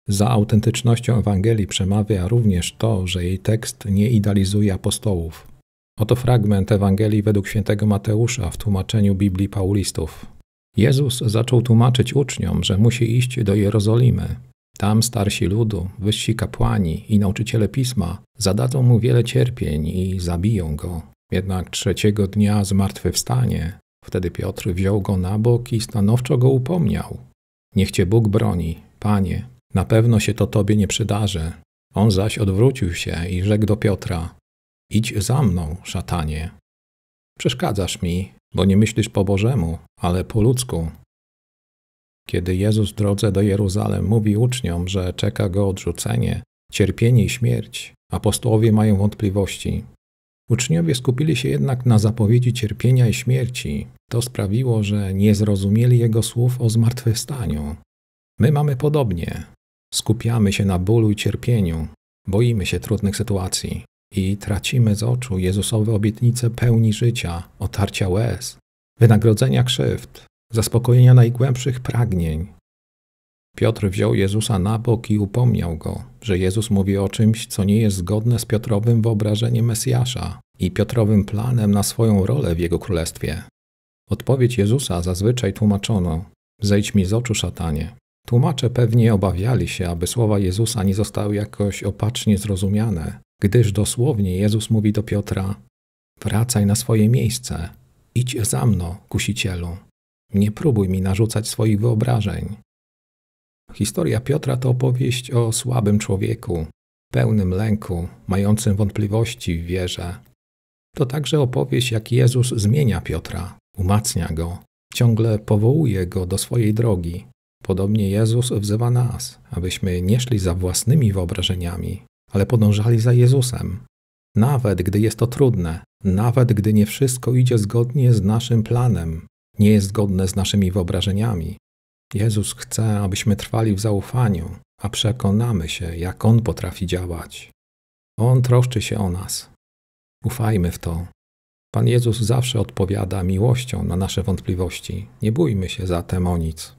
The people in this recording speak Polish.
Za autentycznością Ewangelii przemawia również to, że jej tekst nie idealizuje apostołów. Oto fragment Ewangelii według świętego Mateusza w tłumaczeniu Biblii Paulistów. Jezus zaczął tłumaczyć uczniom, że musi iść do Jerozolimy. Tam starsi ludu, wyżsi kapłani i nauczyciele pisma zadadzą mu wiele cierpień i zabiją go. Jednak trzeciego dnia zmartwychwstanie. Wtedy Piotr wziął go na bok i stanowczo go upomniał. Niech cię Bóg broni, Panie, na pewno się to tobie nie przydarzy. On zaś odwrócił się i rzekł do Piotra: idź za mną, szatanie. Przeszkadzasz mi, bo nie myślisz po Bożemu, ale po ludzku. Kiedy Jezus w drodze do Jeruzalem mówi uczniom, że czeka go odrzucenie, cierpienie i śmierć, apostołowie mają wątpliwości. Uczniowie skupili się jednak na zapowiedzi cierpienia i śmierci. To sprawiło, że nie zrozumieli Jego słów o zmartwychwstaniu. My mamy podobnie. Skupiamy się na bólu i cierpieniu, boimy się trudnych sytuacji i tracimy z oczu Jezusowe obietnice pełni życia, otarcia łez, wynagrodzenia krzywd, zaspokojenia najgłębszych pragnień. Piotr wziął Jezusa na bok i upomniał go, że Jezus mówi o czymś, co nie jest zgodne z Piotrowym wyobrażeniem Mesjasza i Piotrowym planem na swoją rolę w Jego królestwie. Odpowiedź Jezusa zazwyczaj tłumaczono: zejdź mi z oczu, szatanie. Tłumacze pewnie obawiali się, aby słowa Jezusa nie zostały jakoś opacznie zrozumiane, gdyż dosłownie Jezus mówi do Piotra: wracaj na swoje miejsce, idź za mną, kusicielu. Nie próbuj mi narzucać swoich wyobrażeń. Historia Piotra to opowieść o słabym człowieku, pełnym lęku, mającym wątpliwości w wierze. To także opowieść, jak Jezus zmienia Piotra, umacnia go, ciągle powołuje go do swojej drogi. Podobnie Jezus wzywa nas, abyśmy nie szli za własnymi wyobrażeniami, ale podążali za Jezusem. Nawet gdy jest to trudne, nawet gdy nie wszystko idzie zgodnie z naszym planem, nie jest zgodne z naszymi wyobrażeniami. Jezus chce, abyśmy trwali w zaufaniu, a przekonamy się, jak On potrafi działać. On troszczy się o nas. Ufajmy w to. Pan Jezus zawsze odpowiada miłością na nasze wątpliwości. Nie bójmy się zatem o nic.